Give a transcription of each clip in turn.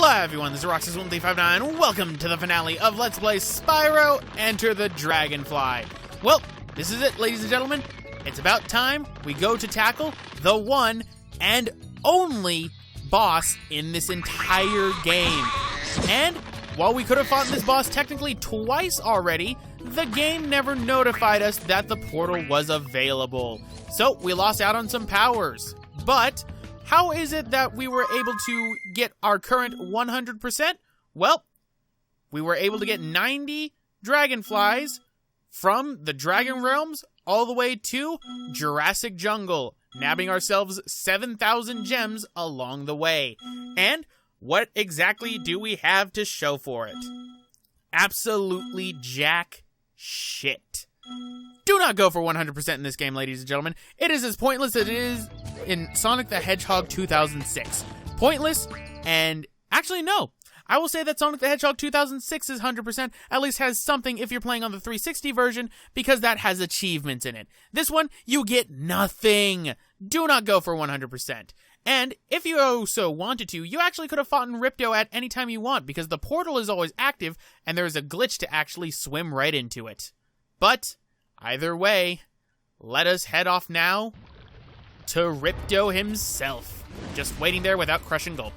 Hello everyone, this is Roxas1359. Welcome to the finale of Let's Play Spyro Enter the Dragonfly. Well, this is it, ladies and gentlemen. It's about time we go to tackle the one and only boss in this entire game. And while we could have fought this boss technically twice already, the game never notified us that the portal was available. So we lost out on some powers. But how is it that we were able to get our current 100%? Well, we were able to get 90 dragonflies from the Dragon Realms all the way to Jurassic Jungle, nabbing ourselves 7,000 gems along the way. And what exactly do we have to show for it? Absolutely jack shit. Do not go for 100% in this game, ladies and gentlemen. It is as pointless as it is in Sonic the Hedgehog 2006. Pointless, and actually no. I will say that Sonic the Hedgehog 2006's 100% at least has something if you're playing on the 360 version, because that has achievements in it. This one, you get nothing. Do not go for 100%. And if you so wanted to, you actually could have fought in Ripto at any time you want, because the portal is always active, and there's a glitch to actually swim right into it. But either way, let us head off now to Ripto himself, just waiting there without crush and gulp.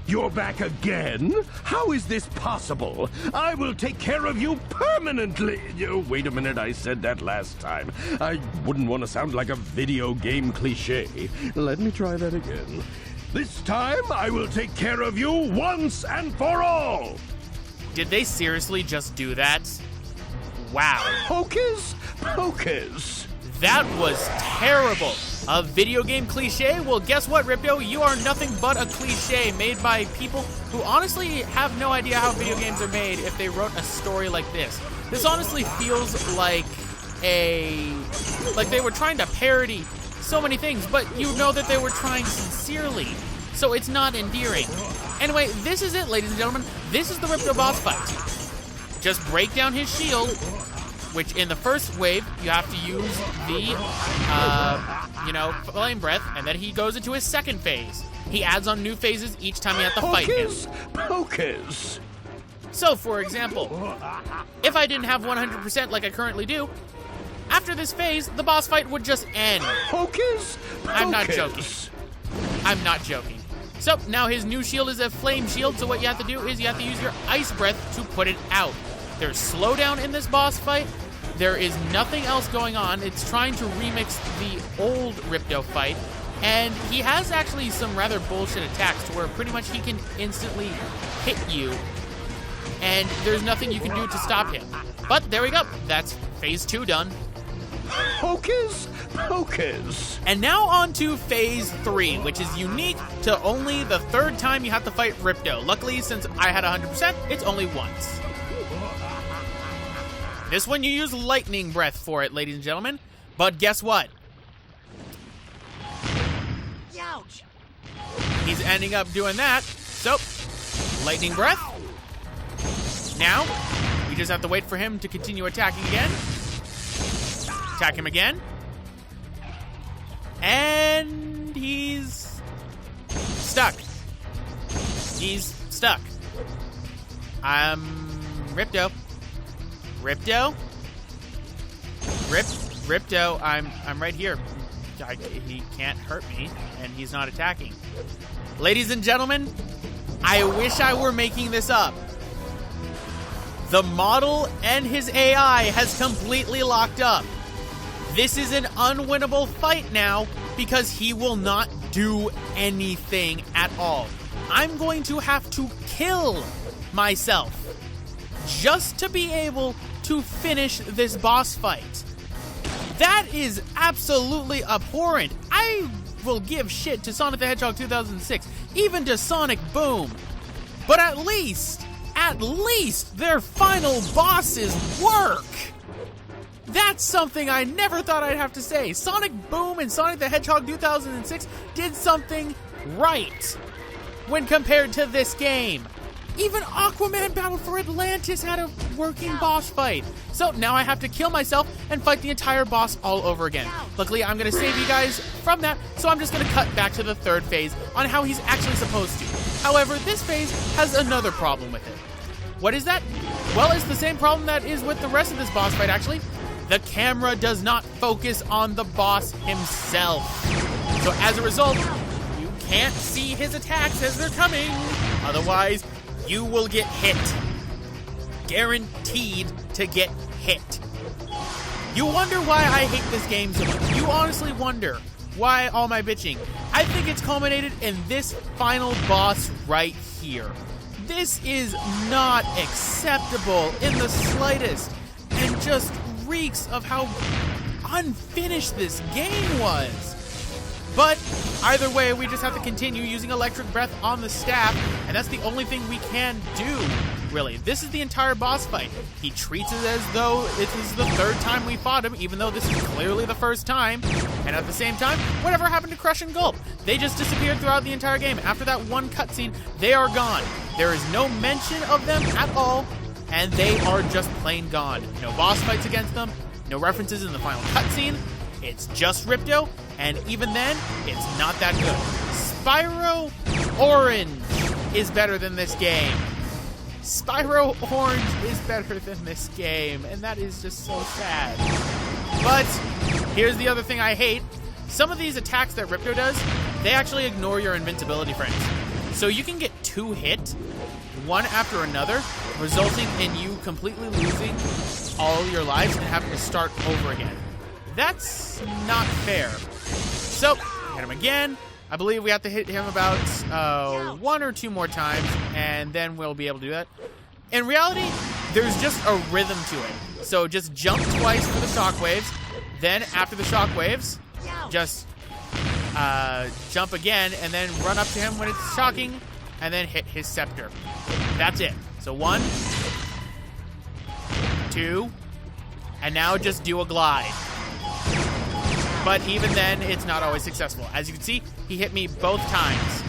You're back again? How is this possible? I will take care of you permanently. Oh, wait a minute, I said that last time. I wouldn't want to sound like a video game cliche. Let me try that again. This time, I will take care of you once and for all. Did they seriously just do that? Wow. Hocus pocus. That was terrible. A video game cliche? Well, guess what, Ripto? You are nothing but a cliche made by people who honestly have no idea how video games are made if they wrote a story like this. This honestly feels like they were trying to parody so many things, but you know that they were trying sincerely. So it's not endearing. Anyway, this is it, ladies and gentlemen. This is the Ripto boss fight. Just break down his shield, which in the first wave, you have to use the, flame breath, and then he goes into his second phase. He adds on new phases each time you have to fight him. Pocus. So, for example, if I didn't have 100% like I currently do, after this phase, the boss fight would just end. Hocus pocus. I'm not joking. I'm not joking. So, now his new shield is a flame shield, so what you have to do is you have to use your ice breath to put it out. There's slowdown in this boss fight. There is nothing else going on. It's trying to remix the old Ripto fight, and he has actually some rather bullshit attacks to where pretty much he can instantly hit you, and there's nothing you can do to stop him. But there we go. That's phase 2 done. Hocus pocus. And now on to phase 3, which is unique to only the third time you have to fight Ripto. Luckily, since I had 100%, it's only once. This one you use lightning breath for it, ladies and gentlemen. But guess what? Ouch. He's ending up doing that. So, lightning breath. Now, we just have to wait for him to continue attacking again. Attack him again. And he's stuck. He's stuck. Ripto. Ripto? Ripto, I'm right here. He can't hurt me, and he's not attacking. Ladies and gentlemen, I wish I were making this up. The model and his AI has completely locked up. This is an unwinnable fight now because he will not do anything at all. I'm going to have to kill myself just to be able to finish this boss fight. That is absolutely abhorrent. I will give shit to Sonic the Hedgehog 2006, even to Sonic Boom. But at least their final bosses work. That's something I never thought I'd have to say. Sonic Boom and Sonic the Hedgehog 2006 did something right when compared to this game. Even Aquaman Battle for Atlantis had a working boss fight. So now I have to kill myself and fight the entire boss all over again. Luckily, I'm going to save you guys from that, so I'm just going to cut back to the third phase on how he's actually supposed to. However, this phase has another problem with it. What is that? Well, it's the same problem that is with the rest of this boss fight, actually. The camera does not focus on the boss himself. So as a result, you can't see his attacks as they're coming. Otherwise, you will get hit. Guaranteed to get hit. You wonder why I hate this game so much. You honestly wonder why all my bitching. I think it's culminated in this final boss right here. This is not acceptable in the slightest, and just reeks of how unfinished this game was. But either way, we just have to continue using electric breath on the staff, and that's the only thing we can do, really. This is the entire boss fight. He treats it as though it is the third time we fought him, even though this is clearly the first time. And at the same time, whatever happened to Crush and Gulp? They just disappeared throughout the entire game. After that one cutscene, they are gone. There is no mention of them at all, and they are just plain gone. No boss fights against them, no references in the final cutscene. It's just Ripto, and even then, it's not that good. Spyro Orange is better than this game. Spyro Orange is better than this game, and that is just so sad. But here's the other thing I hate. Some of these attacks that Ripto does, they actually ignore your invincibility frames. So you can get 2 hit, one after another, resulting in you completely losing all your lives and having to start over again. That's not fair. So, hit him again. I believe we have to hit him about 1 or 2 more times, and then we'll be able to do that. In reality, there's just a rhythm to it. So just jump twice for the shockwaves, then after the shockwaves, just jump again, and then run up to him when it's shocking, and then hit his scepter. That's it. So 1, 2, and now just do a glide. But even then, it's not always successful. As you can see, he hit me both times.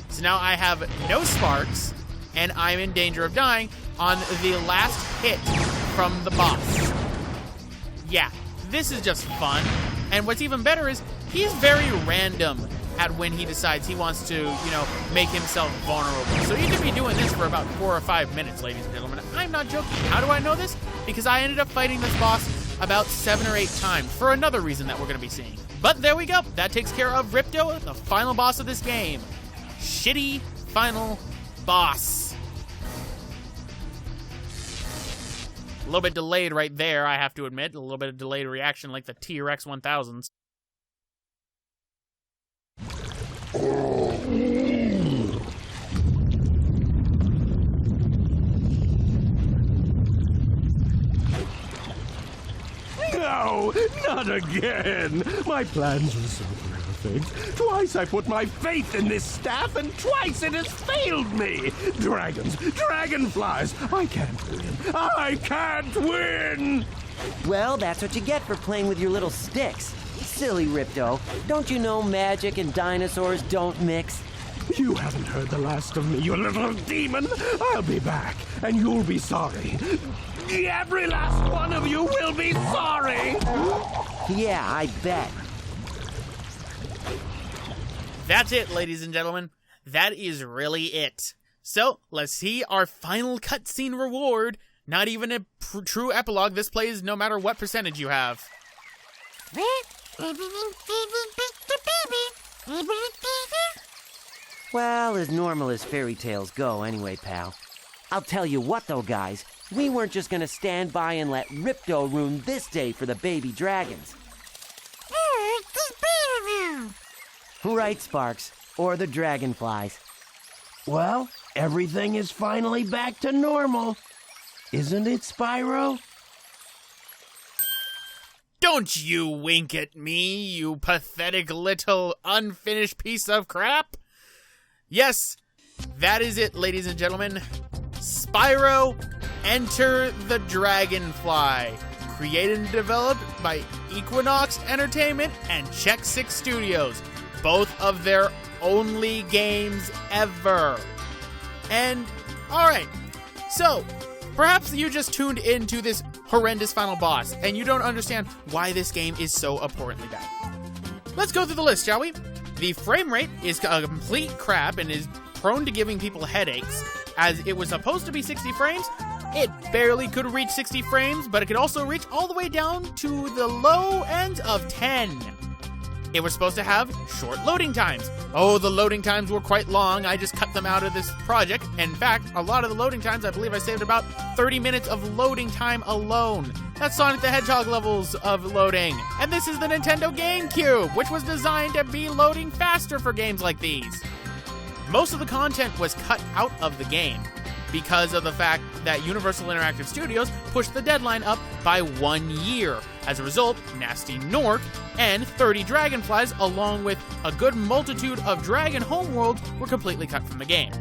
So now I have no sparks, and I'm in danger of dying on the last hit from the boss. Yeah, this is just fun. And what's even better is he's very random at when he decides he wants to, make himself vulnerable. So you could be doing this for about 4 or 5 minutes, ladies and gentlemen. I'm not joking. How do I know this? Because I ended up fighting this boss about 7 or 8 times for another reason that we're going to be seeing. But there we go. That takes care of Ripto, the final boss of this game. Shitty final boss. A little bit delayed right there, I have to admit. A little bit of delayed reaction like the T-Rex 1000s. No, not again. My plans were so perfect. Twice I put my faith in this staff, and twice it has failed me. Dragons, dragonflies. I can't win. I can't win. Well, that's what you get for playing with your little sticks. Silly Ripto. Don't you know magic and dinosaurs don't mix? You haven't heard the last of me, you little demon. I'll be back, and you'll be sorry. Every last one of you will be sorry. Yeah, I bet. That's it, ladies and gentlemen. That is really it. So, let's see our final cutscene reward. Not even a true epilogue. This plays no matter what percentage you have. Well, as normal as fairy tales go anyway, pal. I'll tell you what, though, guys. We weren't just gonna stand by and let Ripto ruin this day for the baby dragons. Right, Sparks. Or the dragonflies. Well, everything is finally back to normal. Isn't it, Spyro? Don't you wink at me, you pathetic little unfinished piece of crap. Yes, that is it, ladies and gentlemen. Spyro, Enter the Dragonfly. Created and developed by Equinox Entertainment and Check 6 Studios. Both of their only games ever. And Alright, so perhaps you just tuned into this horrendous final boss, and you don't understand why this game is so abhorrently bad. Let's go through the list, shall we? The frame rate is a complete crap and is prone to giving people headaches, as it was supposed to be 60 frames. It barely could reach 60 frames, but it could also reach all the way down to the low end of 10. It was supposed to have short loading times. Oh, the loading times were quite long. I just cut them out of this project. In fact, a lot of the loading times, I believe I saved about 30 minutes of loading time alone. That's Sonic the Hedgehog levels of loading. And this is the Nintendo GameCube, which was designed to be loading faster for games like these. Most of the content was cut out of the game because of the fact that Universal Interactive Studios pushed the deadline up by 1 year. As a result, Nasty Nork and 30 Dragonflies, along with a good multitude of Dragon homeworlds, were completely cut from the game.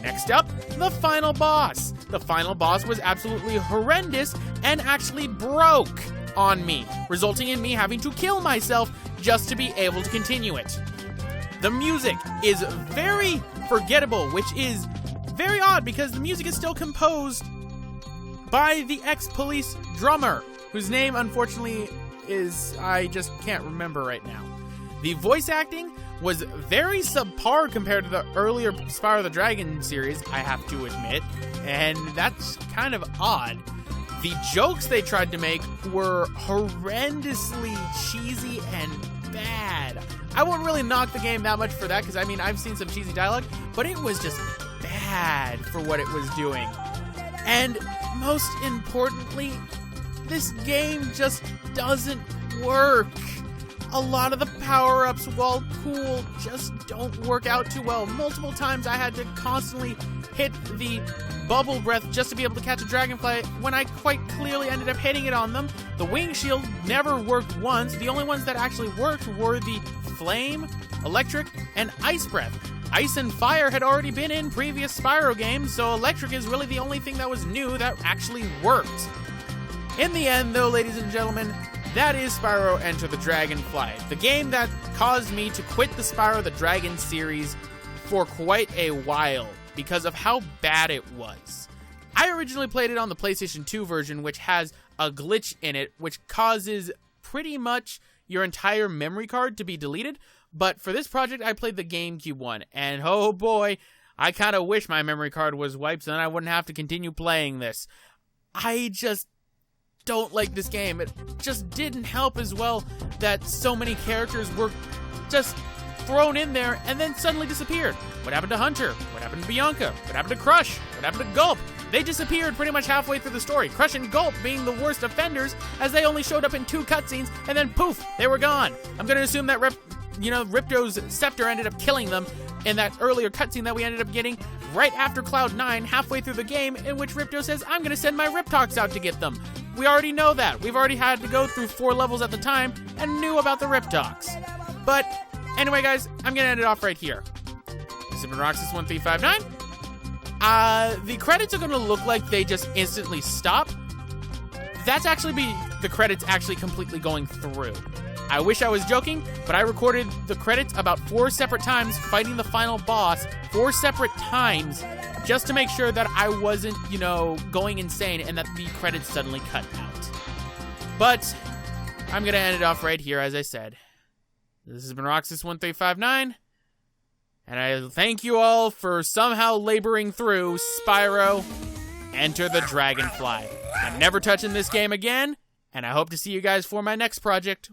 Next up, the final boss. The final boss was absolutely horrendous and actually broke on me, resulting in me having to kill myself just to be able to continue it. The music is very forgettable, which is very odd because the music is still composed by the ex-Police drummer, whose name, unfortunately, I just can't remember right now. The voice acting was very subpar compared to the earlier Spyro the Dragon series, I have to admit, and that's kind of odd. The jokes they tried to make were horrendously cheesy and bad. I wouldn't really knock the game that much for that, because, I mean, I've seen some cheesy dialogue, but it was just bad for what it was doing. And most importantly, this game just doesn't work. A lot of the power-ups, while cool, just don't work out too well. Multiple times I had to constantly hit the bubble breath just to be able to catch a dragonfly when I quite clearly ended up hitting it on them. The wing shield never worked once. The only ones that actually worked were the flame, electric, and ice breath. Ice and fire had already been in previous Spyro games, so electric is really the only thing that was new that actually worked. In the end, though, ladies and gentlemen, that is Spyro Enter the Dragonfly, the game that caused me to quit the Spyro the Dragon series for quite a while because of how bad it was. I originally played it on the PlayStation 2 version, which has a glitch in it, which causes pretty much your entire memory card to be deleted. But for this project, I played the GameCube one, and oh boy, I kind of wish my memory card was wiped so then I wouldn't have to continue playing this. I just don't like this game. It just didn't help as well that so many characters were just thrown in there and then suddenly disappeared. What happened to Hunter? What happened to Bianca? What happened to Crush? What happened to Gulp? They disappeared pretty much halfway through the story. Crush and Gulp being the worst offenders, as they only showed up in 2 cutscenes and then poof, they were gone. I'm gonna assume that Ripto's scepter ended up killing them in that earlier cutscene that we ended up getting right after Cloud 9, halfway through the game, in which Ripto says, I'm gonna send my Riptox out to get them. We already know that. We've already had to go through 4 levels at the time and knew about the Riptox. But anyway, guys, I'm gonna end it off right here. This has been Roxas1359. The credits are gonna look like they just instantly stop. That's actually the credits actually completely going through. I wish I was joking, but I recorded the credits about 4 separate times fighting the final boss 4 separate times just to make sure that I wasn't, going insane and that the credits suddenly cut out. But I'm going to end it off right here, as I said. This has been Roxas1359, and I thank you all for somehow laboring through Spyro Enter the Dragonfly. I'm never touching this game again, and I hope to see you guys for my next project.